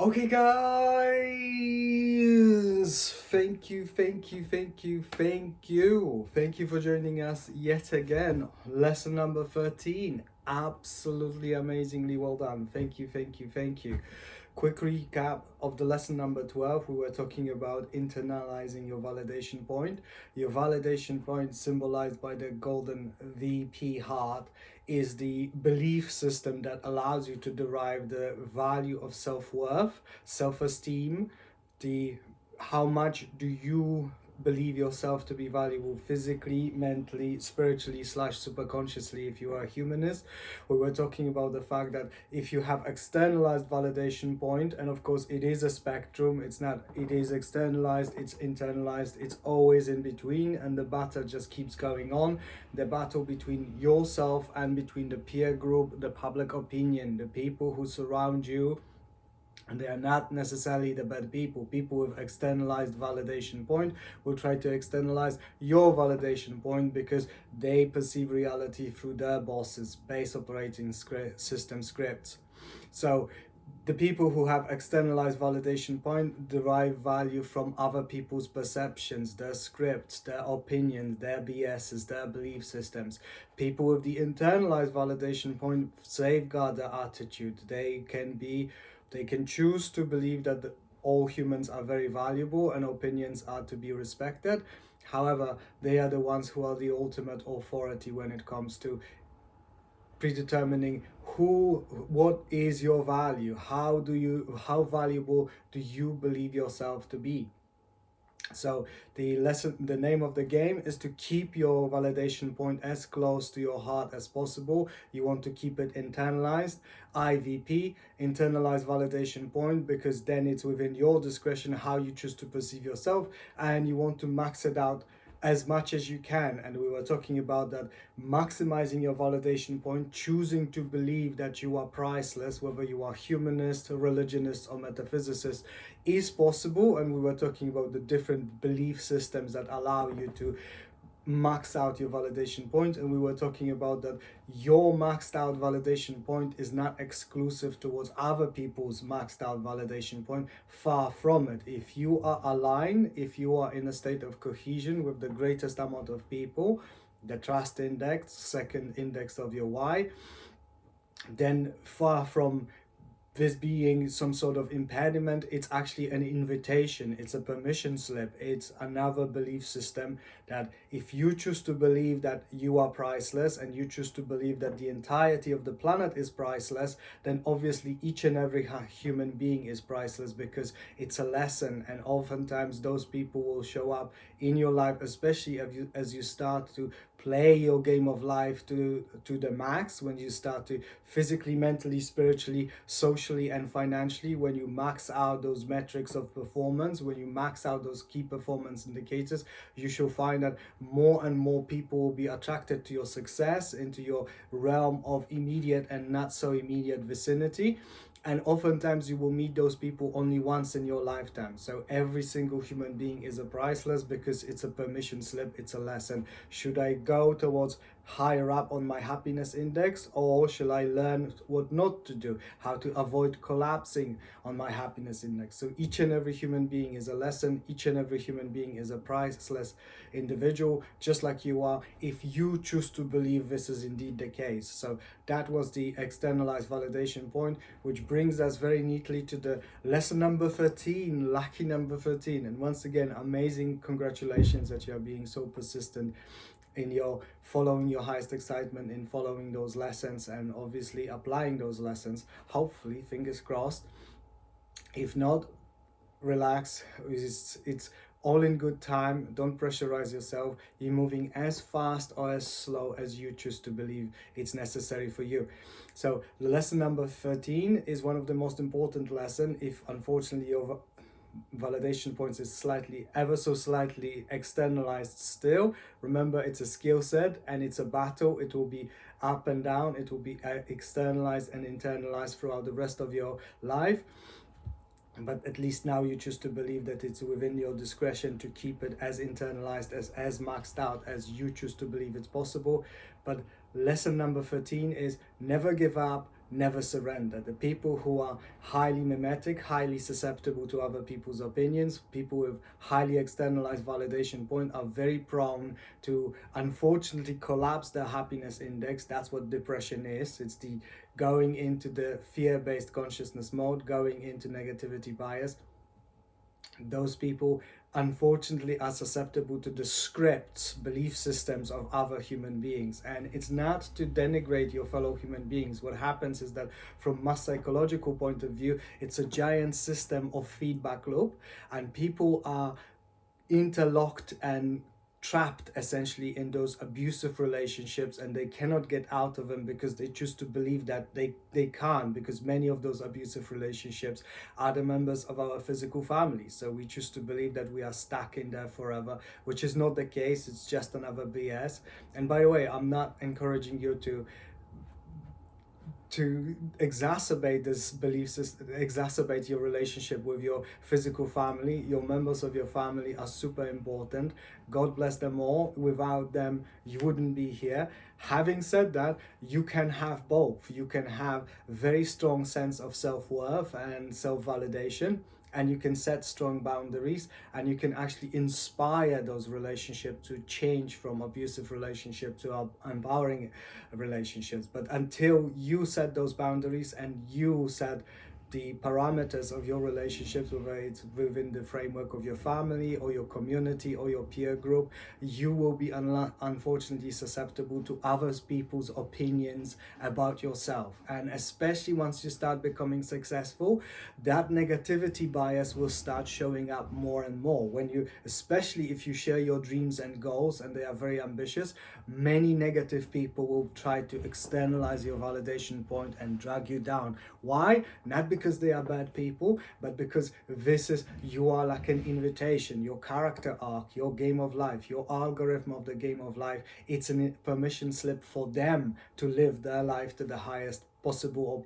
Okay, guys, thank you for joining us yet again. Lesson number 13, absolutely amazingly well done. Thank you. Quick recap of the lesson number 12. We were talking about internalizing your validation point. Your validation point, symbolized by the golden VP heart, is the belief system that allows you to derive the value of self-worth, self-esteem, the how much do you believe yourself to be valuable physically, mentally, spiritually / superconsciously if you are a humanist. We were talking about the fact that if you have externalized validation point, and of course it is a spectrum, it is externalized, it's internalized, it's always in between, and the battle just keeps going on. The battle between yourself and between the peer group, the public opinion, the people who surround you. And they are not necessarily the bad people. People with externalized validation point will try to externalize your validation point because they perceive reality through their bosses' base operating system scripts. So the people who have externalized validation point derive value from other people's perceptions, their scripts, their opinions, their BSs, their belief systems. People with the internalized validation point safeguard their attitude. They can choose to believe that all humans are very valuable and opinions are to be respected. However, they are the ones who are the ultimate authority when it comes to predetermining what is your value, how valuable do you believe yourself to be. So the name of the game is to keep your validation point as close to your heart as possible. You want to keep it internalized, IVP, internalized validation point, because then it's within your discretion how you choose to perceive yourself, and you want to max it out as much as you can. And we were talking about that, maximizing your validation point, choosing to believe that you are priceless, whether you are humanist, religionist, or metaphysicist, is possible. And we were talking about the different belief systems that allow you to max out your validation point, and we were talking about that your maxed out validation point is not exclusive towards other people's maxed out validation point. Far from it. If you are aligned, if you are in a state of cohesion with the greatest amount of people, the trust index, second index of your why, then far from this being some sort of impediment, it's actually an invitation, it's a permission slip, it's another belief system that if you choose to believe that you are priceless and you choose to believe that the entirety of the planet is priceless, then obviously each and every human being is priceless, because it's a lesson. And oftentimes those people will show up in your life, especially as you start to play your game of life to the max, when you start to physically, mentally, spiritually, socially, and financially, when you max out those metrics of performance, when you max out those key performance indicators, you shall find that more and more people will be attracted to your success, into your realm of immediate and not so immediate vicinity. And oftentimes you will meet those people only once in your lifetime. So every single human being is a priceless, because it's a permission slip, it's a lesson. Should I go towards higher up on my happiness index, or shall I learn what not to do, how to avoid collapsing on my happiness index? So each and every human being is a lesson, each and every human being is a priceless individual, just like you are, if you choose to believe this is indeed the case. So that was the externalized validation point, which brings us very neatly to the lesson number 13, lucky number 13. And once again, amazing congratulations that you are being so persistent in your following your highest excitement, in following those lessons, and obviously applying those lessons. Hopefully, fingers crossed. If not, relax. It's all in good time. Don't pressurize yourself. You're moving as fast or as slow as you choose to believe it's necessary for you. So the lesson number 13 is one of the most important lessons. If unfortunately your validation points is ever so slightly externalized still, remember, it's a skill set and it's a battle. It will be up and down, it will be externalized and internalized throughout the rest of your life. But at least now you choose to believe that it's within your discretion to keep it as internalized, as maxed out as you choose to believe it's possible. But lesson number 13 is never give up, never surrender. The people who are highly mimetic, highly susceptible to other people's opinions, people with highly externalized validation point, are very prone to unfortunately collapse their happiness index. That's what depression is. It's the going into the fear-based consciousness mode, going into negativity bias. Those people unfortunately are susceptible to the scripts, belief systems of other human beings. And it's not to denigrate your fellow human beings. What happens is that from mass psychological point of view, it's a giant system of feedback loop, and people are interlocked and trapped essentially in those abusive relationships, and they cannot get out of them because they choose to believe that they can't, because many of those abusive relationships are the members of our physical family. So we choose to believe that we are stuck in there forever, which is not the case. It's just another BS. And by the way, I'm not encouraging you to exacerbate this belief system, exacerbate your relationship with your physical family. Your members of your family are super important. God bless them all. Without them, you wouldn't be here. Having said that, you can have both. You can have very strong sense of self-worth and self-validation, and you can set strong boundaries, and you can actually inspire those relationships to change from abusive relationship to empowering relationships. But until you set those boundaries and you set the parameters of your relationships, whether it's within the framework of your family or your community or your peer group, you will be unfortunately susceptible to other people's opinions about yourself. And especially once you start becoming successful, that negativity bias will start showing up more and more. When you, especially if you share your dreams and goals and they are very ambitious, many negative people will try to externalize your validation point and drag you down. Why? Not because they are bad people, but because you are like an invitation, your character arc, your game of life, your algorithm of the game of life. It's a permission slip for them to live their life to the highest possible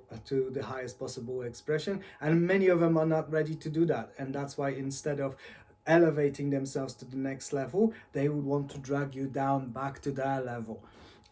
expression, and many of them are not ready to do that. And that's why instead of elevating themselves to the next level, they would want to drag you down back to their level.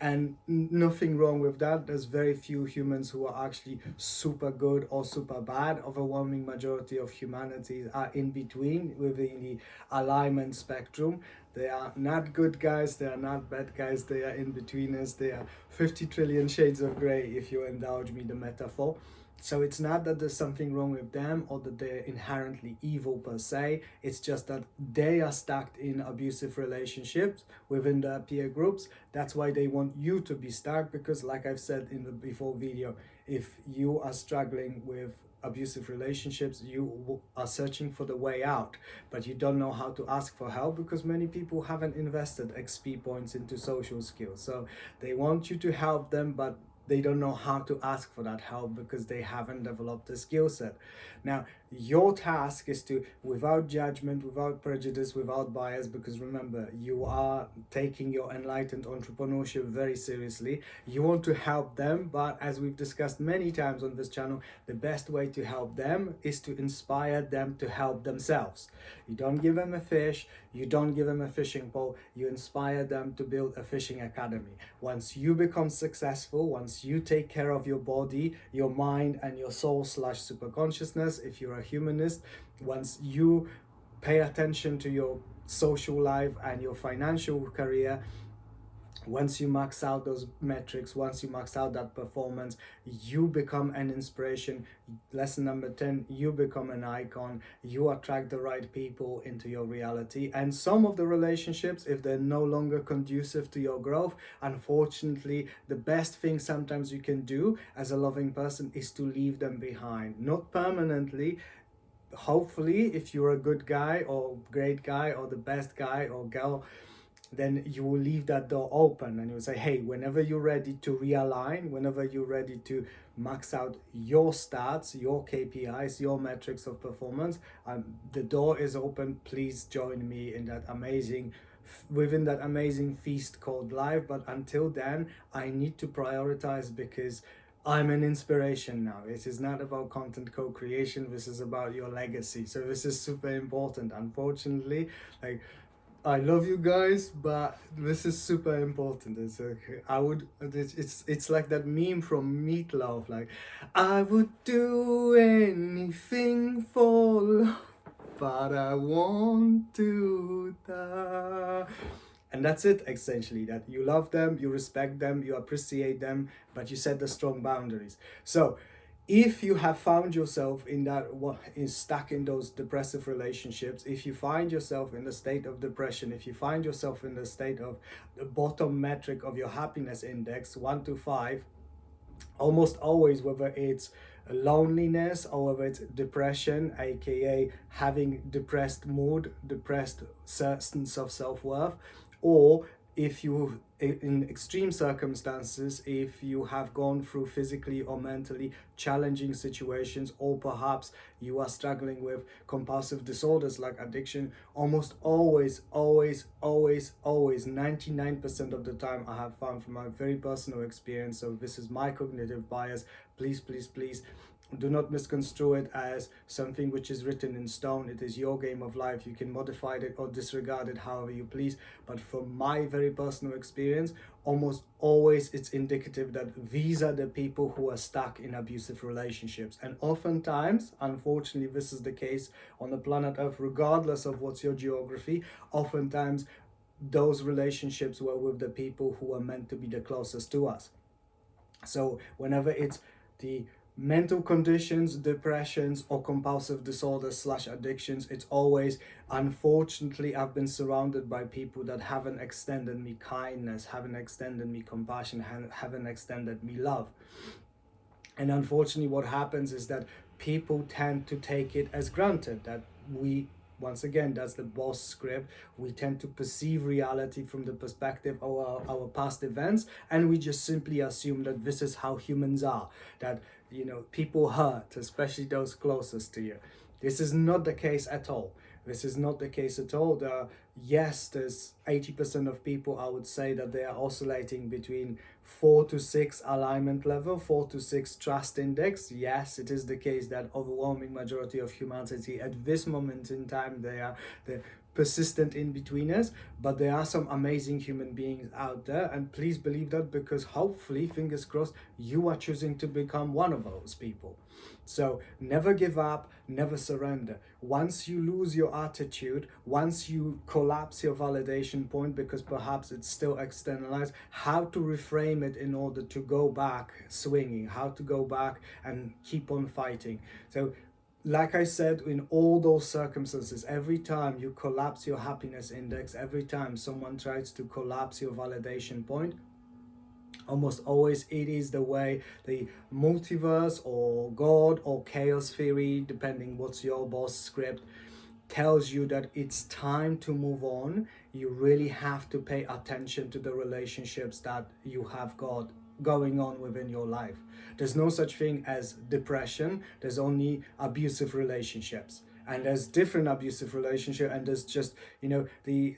And nothing wrong with that. There's very few humans who are actually super good or super bad. Overwhelming majority of humanity are in between, within the alignment spectrum. They are not good guys, they are not bad guys, they are in betweeners. They are 50 trillion shades of gray, if you indulge me the metaphor. So it's not that there's something wrong with them or that they're inherently evil per se. It's just that they are stuck in abusive relationships within their peer groups. That's why they want you to be stuck, because like I've said in the before video, if you are struggling with abusive relationships, you are searching for the way out, but you don't know how to ask for help because many people haven't invested XP points into social skills. So they want you to help them, but they don't know how to ask for that help because they haven't developed the skill set. Now, your task is to, without judgment, without prejudice, without bias, because remember, you are taking your enlightened entrepreneurship very seriously. You want to help them, but as we've discussed many times on this channel, the best way to help them is to inspire them to help themselves. You don't give them a fish, you don't give them a fishing pole, you inspire them to build a fishing academy. Once you become successful, once you take care of your body, your mind, and your soul / superconsciousness, if you're a humanist, once you pay attention to your social life and your financial career, once you max out those metrics, once you max out that performance, you become an inspiration. Lesson number 10, you become an icon. You attract the right people into your reality. And some of the relationships, if they're no longer conducive to your growth, unfortunately, the best thing sometimes you can do as a loving person is to leave them behind. Not permanently. Hopefully, if you're a good guy or great guy or the best guy or girl, then you will leave that door open and you'll say, hey, whenever you're ready to realign, whenever you're ready to max out your stats, your KPIs, your metrics of performance, the door is open. Please join me in that within that amazing feast called life. But until then, I need to prioritize, because I'm an inspiration now. It is not about content co-creation. This is about your legacy. So this is super important. Unfortunately, like, I love you guys, but this is super important. It's okay. It's like that meme from Meatloaf, like, I would do anything for love, but I want to die. And that's it, essentially, that you love them, you respect them, you appreciate them, but you set the strong boundaries. So if you have found yourself in that, what is stuck in those depressive relationships, if you find yourself in the state of depression, if you find yourself in the state of the bottom metric of your happiness index, 1 to 5, almost always, whether it's loneliness or whether it's depression, aka having depressed mood, depressed sense of self-worth, or if you, in extreme circumstances, if you have gone through physically or mentally challenging situations, or perhaps you are struggling with compulsive disorders like addiction, almost always, 99% of the time, I have found from my very personal experience, so this is my cognitive bias, please, please, please, do not misconstrue it as something which is written in stone. It is your game of life. You can modify it or disregard it however you please. But from my very personal experience, almost always it's indicative that these are the people who are stuck in abusive relationships. And oftentimes, unfortunately, this is the case on the planet Earth, regardless of what's your geography. Oftentimes, those relationships were with the people who are meant to be the closest to us. So whenever it's the mental conditions, depressions, or compulsive disorders slash addictions, it's always, unfortunately, I've been surrounded by people that haven't extended me kindness, haven't extended me compassion, haven't extended me love. And unfortunately, what happens is that people tend to take it as granted that we, once again, that's the boss script, we tend to perceive reality from the perspective of our past events, and we just simply assume that this is how humans are, that, you know, people hurt, especially those closest to you. This is not the case at all. This is not the case at all. Yes, there's 80% of people, I would say, that they are oscillating between 4 to 6 alignment level, 4 to 6 trust index. Yes, it is the case that overwhelming majority of humanity at this moment in time, they are the persistent in-betweeners, but there are some amazing human beings out there, and please believe that, because hopefully, fingers crossed, you are choosing to become one of those people. So never give up, never surrender. Once you lose your attitude, once you collapse your validation point because perhaps it's still externalized, how to reframe it in order to go back swinging, how to go back and keep on fighting. So like I said, in all those circumstances, every time you collapse your happiness index, every time someone tries to collapse your validation point, almost always it is the way the multiverse or God or chaos theory, depending what's your boss script, tells you that it's time to move on. You really have to pay attention to the relationships that you have got going on within your life. There's no such thing as depression. There's only abusive relationships. And there's different abusive relationship, and there's just, you know, the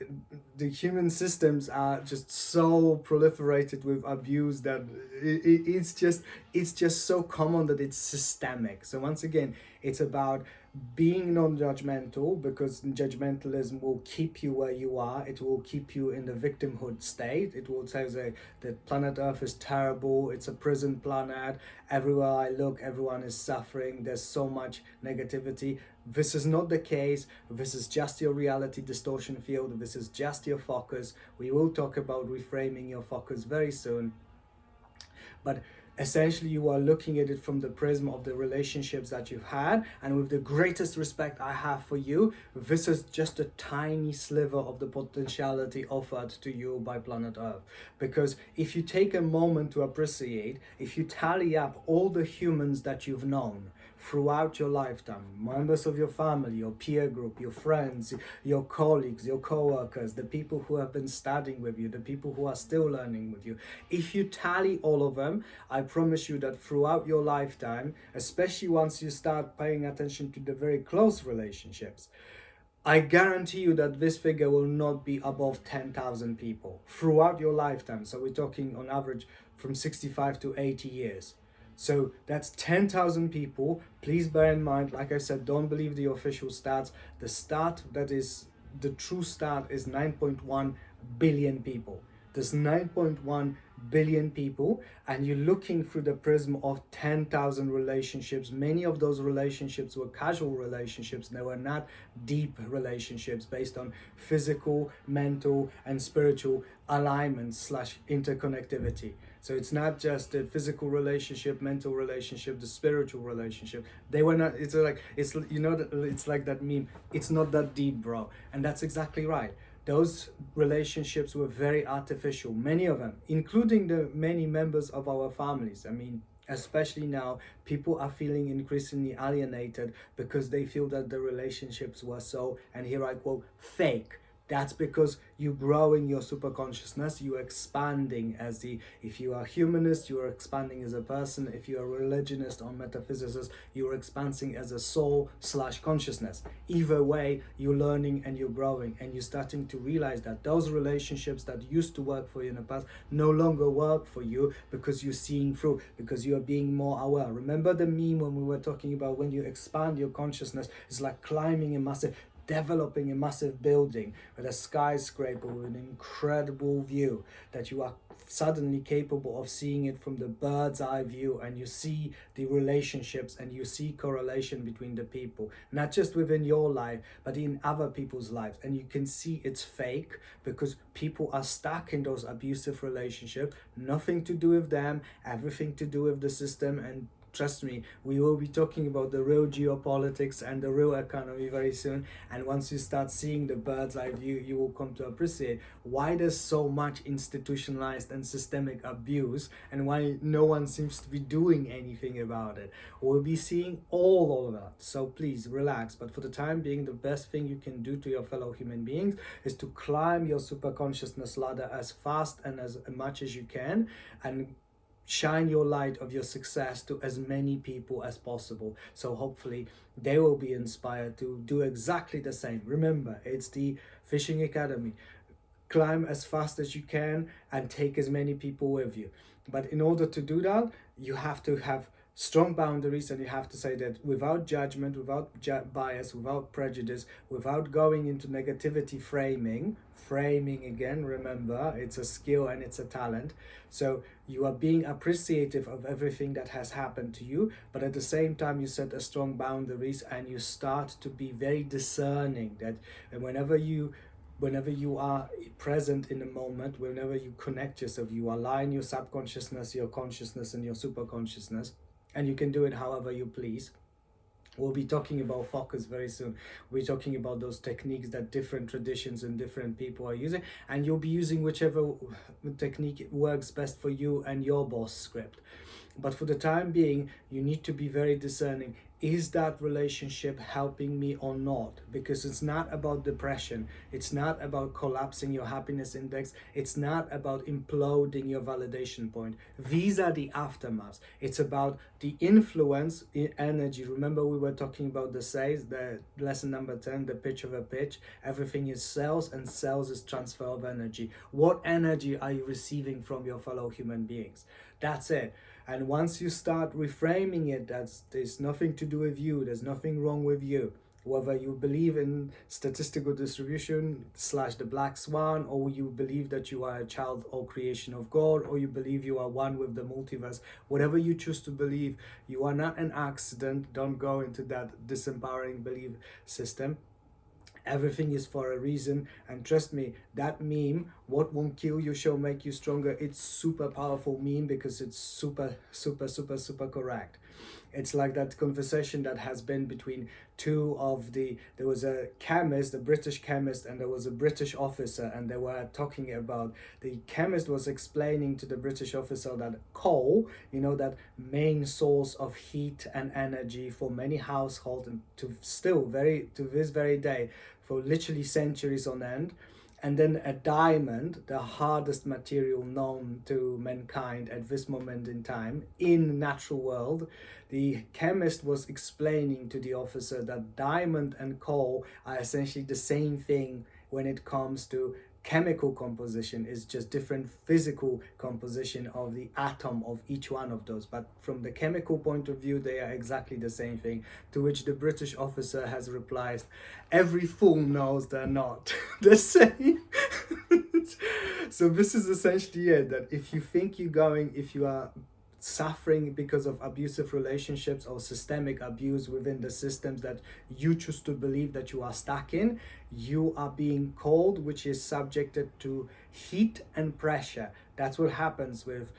human systems are just so proliferated with abuse that it's just so common that it's systemic. So once again, it's about being non-judgmental, because judgmentalism will keep you where you are. It will keep you in the victimhood state. It will tell you that planet Earth is terrible, it's a prison planet, everywhere I look everyone is suffering, there's so much negativity. This is not the case. This is just your reality distortion field. This is just your focus. We will talk about reframing your focus very soon. But essentially, you are looking at it from the prism of the relationships that you've had, and with the greatest respect I have for you, this is just a tiny sliver of the potentiality offered to you by planet Earth. Because if you take a moment to appreciate, if you tally up all the humans that you've known throughout your lifetime, members of your family, your peer group, your friends, your colleagues, your co-workers, the people who have been studying with you, the people who are still learning with you, if you tally all of them, I promise you that throughout your lifetime, especially once you start paying attention to the very close relationships, I guarantee you that this figure will not be above 10,000 people throughout your lifetime. So we're talking on average from 65 to 80 years. So that's 10,000 people. Please bear in mind, like I said, don't believe the official stats. The stat that is the true stat is 9.1 billion people. There's 9.1 billion people, and you're looking through the prism of 10,000 relationships. Many of those relationships were casual relationships. They were not deep relationships based on physical, mental, and spiritual alignment slash interconnectivity. So it's not just the physical relationship, mental relationship, the spiritual relationship. They were not, it's like, it's, you know, it's like that meme, it's not that deep, bro. And that's exactly right. Those relationships were very artificial, many of them, including the many members of our families. I mean, especially now, people are feeling increasingly alienated because they feel that the relationships were so, and here I quote, fake. That's because you grow in your superconsciousness, you're expanding as the, if you are humanist, you are expanding as a person. If you are religionist or metaphysicist, you're expanding as a soul slash consciousness. Either way, you're learning and you're growing, and you're starting to realize that those relationships that used to work for you in the past no longer work for you, because you're seeing through, because you are being more aware. Remember the meme when we were talking about when you expand your consciousness, it's like climbing a massive, developing a massive building with a skyscraper with an incredible view, that you are suddenly capable of seeing it from the bird's eye view, and you see the relationships and you see correlation between the people, not just within your life but in other people's lives. And you can see it's fake because people are stuck in those abusive relationships, nothing to do with them, everything to do with the system. And trust me, we will be talking about the real geopolitics and the real economy very soon. And once you start seeing the bird's eye view, you will come to appreciate why there's so much institutionalized and systemic abuse, and why no one seems to be doing anything about it. We'll be seeing all of that. So please relax. But for the time being, the best thing you can do to your fellow human beings is to climb your superconsciousness ladder as fast and as much as you can, and shine your light of your success to as many people as possible. So hopefully they will be inspired to do exactly the same. Remember, it's the Fishing Academy. Climb as fast as you can and take as many people with you. But in order to do that, you have to have strong boundaries, and you have to say that without judgment, without bias, without prejudice, without going into negativity framing again, remember, it's a skill and it's a talent. So you are being appreciative of everything that has happened to you, but at the same time you set a strong boundaries, and you start to be very discerning that whenever you are present in the moment, whenever you connect yourself, you align your subconsciousness, your consciousness, and your superconsciousness, and you can do it however you please. We'll be talking about focus very soon. We're talking about those techniques that different traditions and different people are using, and you'll be using whichever technique works best for you and your boss script. But for the time being, you need to be very discerning. Is that relationship helping me or not? Because it's not about depression. It's not about collapsing your happiness index. It's not about imploding your validation point. These are the aftermaths. It's about the influence in energy. Remember, we were talking about the sales, the lesson number 10, the pitch of a pitch. Everything is sales, and sales is transfer of energy. What energy are you receiving from your fellow human beings? That's it. And once you start reframing it, there's nothing to do with you, there's nothing wrong with you. Whether you believe in statistical distribution slash the black swan, or you believe that you are a child or creation of God, or you believe you are one with the multiverse, whatever you choose to believe, you are not an accident. Don't go into that disempowering belief system. Everything is for a reason, and trust me, that meme, what won't kill you shall make you stronger, it's super powerful meme, because it's super correct. It's like that conversation that has been between there was a chemist, a British chemist, and there was a British officer, and they were talking about, the chemist was explaining to the British officer that coal, that main source of heat and energy for many households, and to this very day, for literally centuries on end. And then a diamond, the hardest material known to mankind at this moment in time in the natural world, the chemist was explaining to the officer that diamond and coal are essentially the same thing when it comes to chemical composition is just different physical composition of the atom of each one of those, but from the chemical point of view they are exactly the same thing. To which the British officer has replied, every fool knows they're not the same. So this is essentially it, that if you think if you are suffering because of abusive relationships or systemic abuse within the systems that you choose to believe that you are stuck in, you are being cold, which is subjected to heat and pressure. That's what happens with,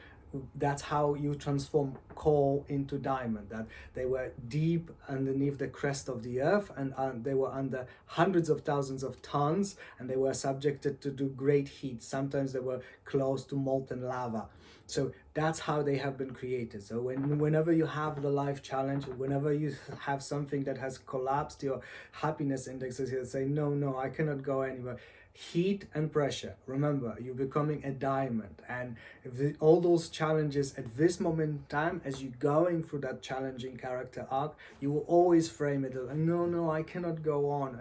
that's how you transform coal into diamond, that they were deep underneath the crust of the earth, and they were under hundreds of thousands of tons, and they were subjected to do great heat. Sometimes they were close to molten lava. So that's how they have been created. So whenever you have the life challenge, whenever you have something that has collapsed your happiness indexes, you say, no, I cannot go anywhere. Heat and pressure. Remember, you're becoming a diamond, and all those challenges at this moment in time, as you're going through that challenging character arc, you will always frame it as, no, I cannot go on.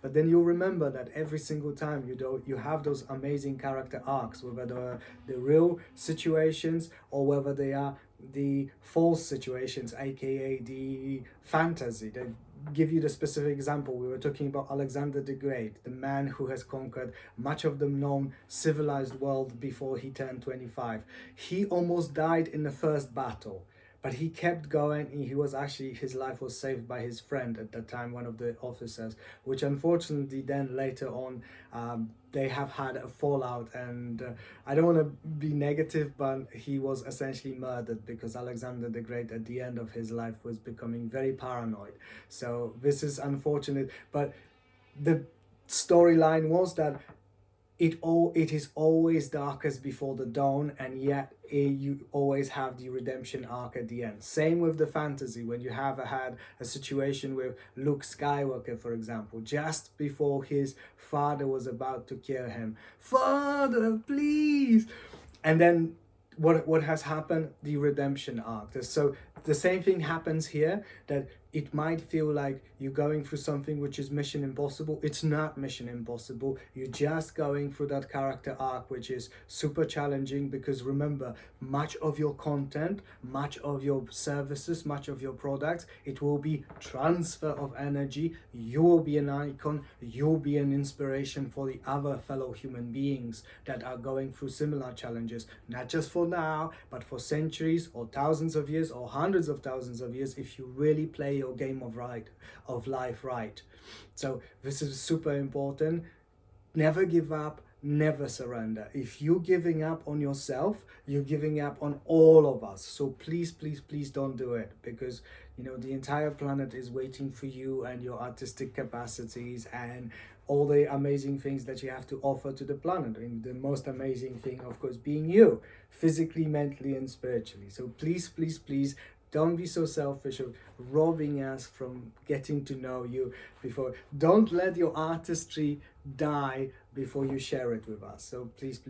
But then you'll remember that every single time you have those amazing character arcs, whether they're the real situations or whether they are the false situations, aka the fantasy. They give you the specific example. We were talking about Alexander the Great, the man who has conquered much of the known civilized world before he turned 25. He almost died in the first battle, but he kept going. His life was saved by his friend at that time, one of the officers, which unfortunately then later on they have had a fallout, and I don't want to be negative, but he was essentially murdered because Alexander the Great at the end of his life was becoming very paranoid. So this is unfortunate, but the storyline was that it is always darkest before the dawn, and yet you always have the redemption arc at the end. Same with the fantasy, when you have had a situation with Luke Skywalker, for example, just before his father was about to kill him, "Father, please!" And then what has happened? The redemption arc. So the same thing happens here, that it might feel like you're going through something which is mission impossible. It's not mission impossible. You're just going through that character arc, which is super challenging, because remember, much of your content, much of your services, much of your products, it will be transfer of energy. You will be an icon. You'll be an inspiration for the other fellow human beings that are going through similar challenges, not just for now, but for centuries or thousands of years or hundreds of thousands of years, if you really play your game of life right. So this is super important. Never give up, never surrender. If you're giving up on yourself, you're giving up on all of us. So please don't do it, because the entire planet is waiting for you and your artistic capacities and all the amazing things that you have to offer to the planet. And the most amazing thing, of course, being you, physically, mentally, and spiritually. So please don't be so selfish of robbing us from getting to know you before. Don't let your artistry die before you share it with us. So please,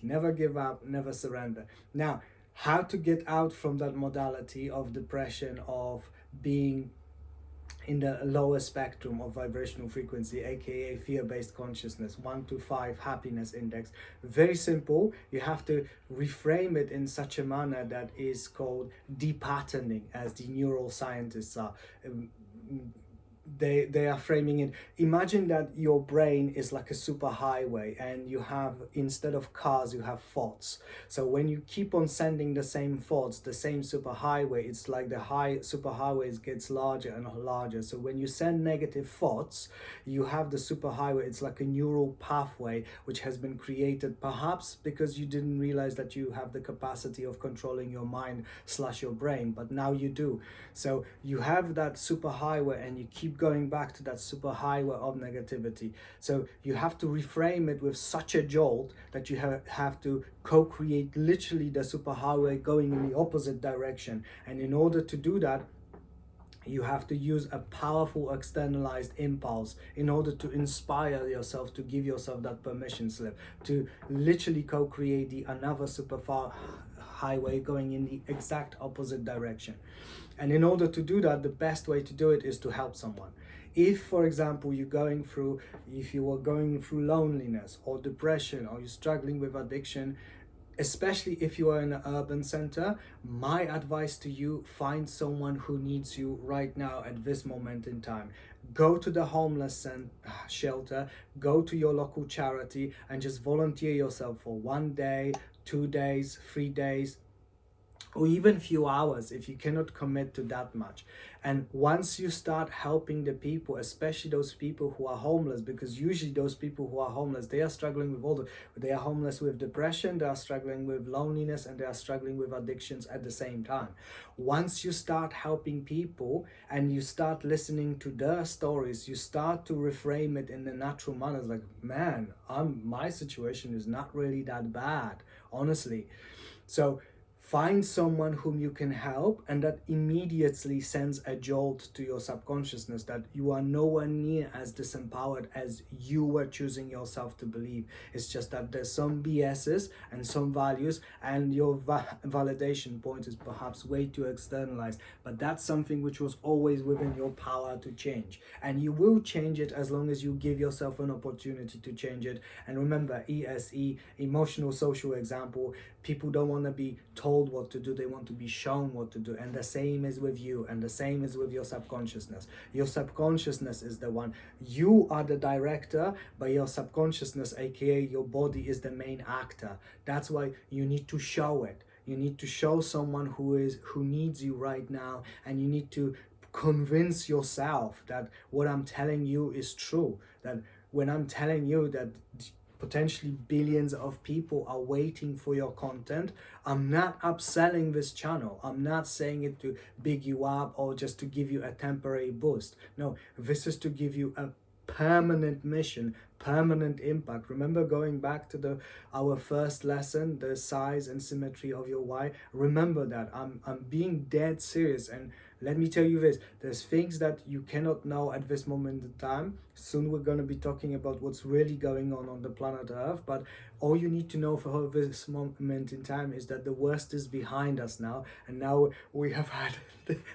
never give up, never surrender. Now, how to get out from that modality of depression, of being in the lower spectrum of vibrational frequency, aka fear-based consciousness, 1 to 5 happiness index. Very simple. You have to reframe it in such a manner that is called depatterning, as the neural scientists are. They are framing it. Imagine that your brain is like a super highway, and you have, instead of cars, you have thoughts. So when you keep on sending the same thoughts, the same super highway, it's like the super highways gets larger and larger. So when you send negative thoughts, you have the super highway. It's like a neural pathway which has been created, perhaps because you didn't realize that you have the capacity of controlling your mind / your brain, but now you do. So you have that super highway, and you keep going back to that super highway of negativity. So you have to reframe it with such a jolt that you have to co-create literally the super highway going in the opposite direction. And in order to do that, you have to use a powerful externalized impulse in order to inspire yourself, to give yourself that permission slip, to literally co-create the another super highway going in the exact opposite direction. And in order to do that, the best way to do it is to help someone. If, for example, if you are going through loneliness or depression, or you're struggling with addiction, especially if you are in an urban center, my advice to you: find someone who needs you right now at this moment in time. Go to the homeless shelter, go to your local charity, and just volunteer yourself for 1 day, 2 days, 3 days, or even few hours if you cannot commit to that much. And once you start helping the people, especially those people who are homeless, because usually those people who are homeless, they are struggling with they are homeless with depression, they are struggling with loneliness, and they are struggling with addictions at the same time. Once you start helping people and you start listening to their stories, you start to reframe it in the natural manner. Like, man, my situation is not really that bad, honestly. So find someone whom you can help, and that immediately sends a jolt to your subconsciousness that you are nowhere near as disempowered as you were choosing yourself to believe. It's just that there's some BSs and some values, and your validation point is perhaps way too externalized. But that's something which was always within your power to change. And you will change it as long as you give yourself an opportunity to change it. And remember, ESE, emotional social example, people don't want to be told what to do, they want to be shown what to do. And the same is with you, and the same is with your subconsciousness. Your subconsciousness is the one. You are the director, but your subconsciousness, aka your body, is the main actor. That's why you need to show it. You need to show someone who needs you right now, and you need to convince yourself that what I'm telling you is true. That when I'm telling you that potentially billions of people are waiting for your content, I'm not upselling this channel. I'm not saying it to big you up or just to give you a temporary boost. No, this is to give you a permanent mission, permanent impact. Remember, going back to our first lesson, the size and symmetry of your why. Remember that I'm being dead serious. And let me tell you this, there's things that you cannot know at this moment in time. Soon we're going to be talking about what's really going on the planet Earth, but all you need to know for this moment in time is that the worst is behind us now. And now we have had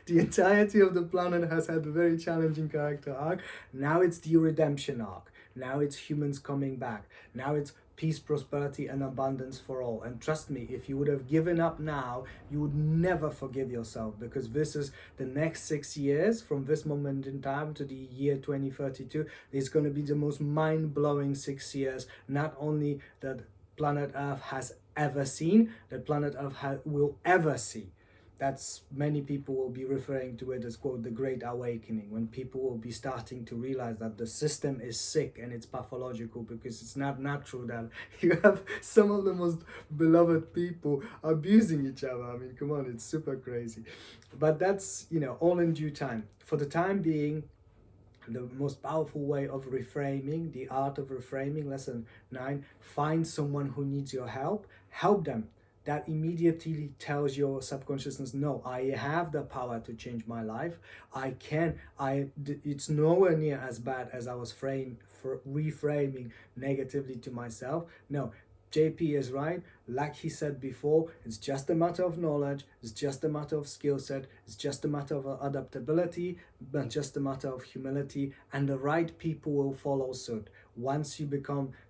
the entirety of the planet has had a very challenging character arc. Now it's the redemption arc. Now it's humans coming back. Now it's peace, prosperity, and abundance for all. And trust me, if you would have given up now, you would never forgive yourself, because this is the next 6 years from this moment in time to the year 2032. It's going to be the most mind-blowing 6 years, not only that planet Earth has ever seen, that planet Earth will ever see. That's, many people will be referring to it as, quote, the Great Awakening, when people will be starting to realize that the system is sick and it's pathological, because it's not natural that you have some of the most beloved people abusing each other. I mean, come on, it's super crazy. But that's, all in due time. For the time being, the most powerful way of reframing, the art of reframing, lesson 9, find someone who needs your help, help them. That immediately tells your subconsciousness, no, I have the power to change my life. I can. It's nowhere near as bad as I was reframing negatively to myself. No, JP is right. Like he said before, it's just a matter of knowledge, it's just a matter of skill set, it's just a matter of adaptability, but just a matter of humility, and the right people will follow suit. Once you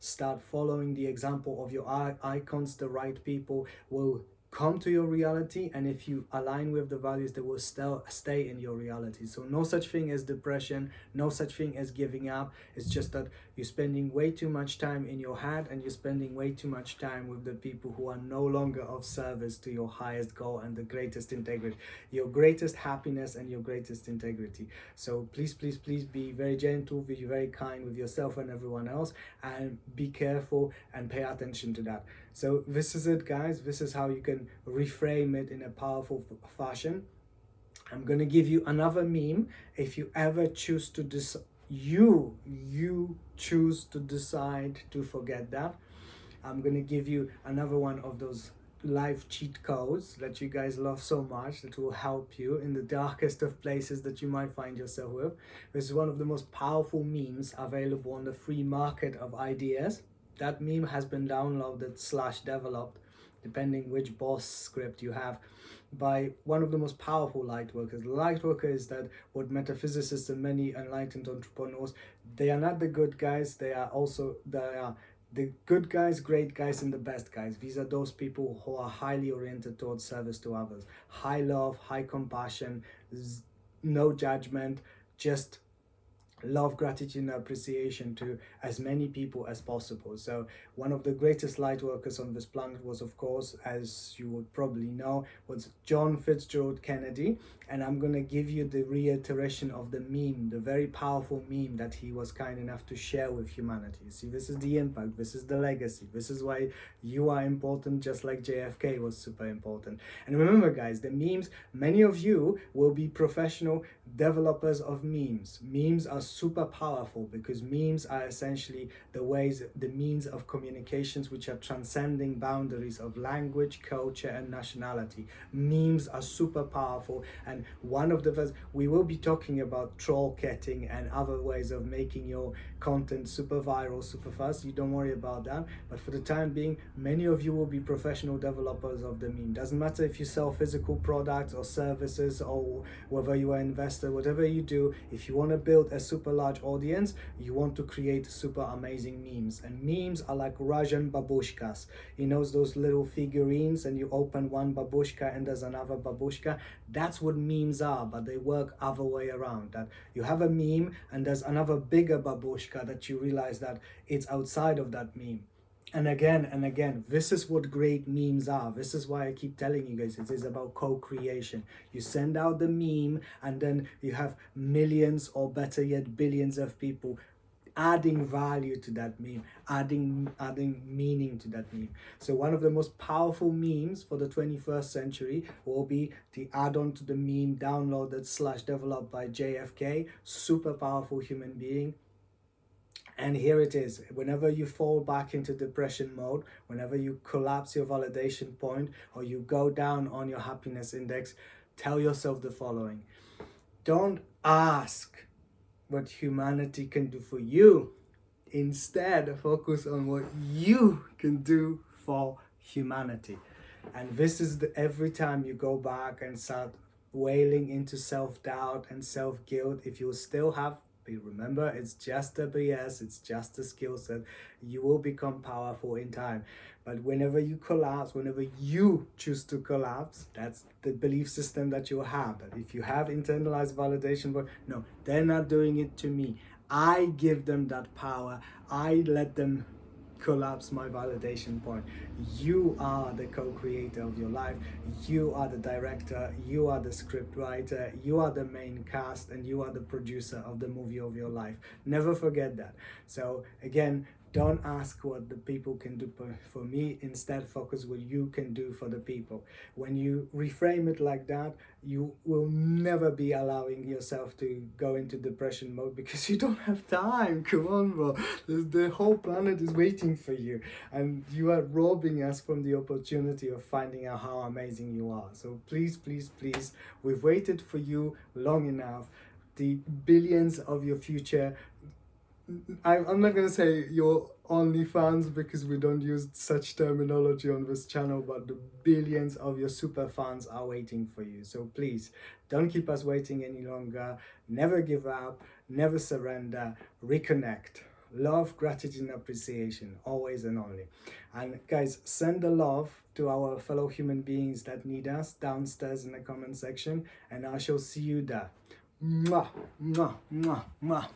start following the example of your icons, the right people will come to your reality, and if you align with the values, they will still stay in your reality. So no such thing as depression, no such thing as giving up. It's just that you're spending way too much time in your head, and you're spending way too much time with the people who are no longer of service to your highest goal and the greatest integrity, your greatest happiness and your greatest integrity. So please be very gentle, be very kind with yourself and everyone else, and be careful and pay attention to that. So this is it, guys. This is how you can reframe it in a powerful fashion. I'm gonna give you another meme. If you ever choose to you choose to decide to forget that, I'm gonna give you another one of those life cheat codes that you guys love so much, that will help you in the darkest of places that you might find yourself with. This is one of the most powerful memes available on the free market of ideas. That meme has been downloaded / developed depending which boss script you have, by one of the most powerful light workers. Light worker is that what metaphysicists and many enlightened entrepreneurs, they are not the good guys, they are the good guys, great guys, and the best guys. These are those people who are highly oriented towards service to others. High love, high compassion, no judgment, just love, gratitude, and appreciation to as many people as possible. So one of the greatest light workers on this planet was, of course, as you would probably know, was John Fitzgerald Kennedy. And I'm going to give you the reiteration of the meme, the very powerful meme that he was kind enough to share with humanity. See, this is the impact, this is the legacy, this is why you are important, just like JFK was super important. And remember, guys, the memes, many of you will be professional developers of memes. Memes are super powerful because memes are essentially the means of communications which are transcending boundaries of language, culture, and nationality. Memes are super powerful, and one of the first, we will be talking about troll ketting and other ways of making your content super viral, super fast. You don't worry about that. But for the time being, many of you will be professional developers of the meme. Doesn't matter if you sell physical products or services, or whether you are an investor, whatever you do, if you want to build a super large audience, you want to create super amazing memes. And memes are like Russian babushkas. You know, those little figurines, and you open one babushka and there's another babushka. That's what memes are, but they work other way around. That you have a meme and there's another bigger babushka that you realize that it's outside of that meme. And again, this is what great memes are. This is why I keep telling you guys, it is about co-creation. You send out the meme, and then you have millions, or better yet, billions of people adding value to that meme, adding meaning to that meme. So one of the most powerful memes for the 21st century will be the add-on to the meme downloaded / developed by JFK, super powerful human being. And here it is. Whenever you fall back into depression mode, whenever you collapse your validation point, or you go down on your happiness index, tell yourself the following: don't ask what humanity can do for you. Instead, focus on what you can do for humanity. And this is every time you go back and start wailing into self-doubt and self-guilt, if you still have, remember, it's just a BS, it's just a skill set, you will become powerful in time. But whenever you collapse, whenever you choose to collapse, that's the belief system that you have. That if you have internalized validation, but no, they're not doing it to me, I give them that power, I let them collapse my validation point. You are the co-creator of your life. You are the director, you are the script writer, you are the main cast, and you are the producer of the movie of your life. Never forget that. So again, don't ask what the people can do for me. Instead, focus what you can do for the people. When you reframe it like that, you will never be allowing yourself to go into depression mode, because you don't have time. Come on, bro. The whole planet is waiting for you, and you are robbing us from the opportunity of finding out how amazing you are. So please, please, please, we've waited for you long enough. The billions of your future, I'm not going to say your OnlyFans, because we don't use such terminology on this channel, but the billions of your super fans are waiting for you. So please, don't keep us waiting any longer. Never give up, never surrender, reconnect. Love, gratitude, and appreciation, always and only. And guys, send the love to our fellow human beings that need us downstairs in the comment section, and I shall see you there. Mwah, mwah, mwah, mwah.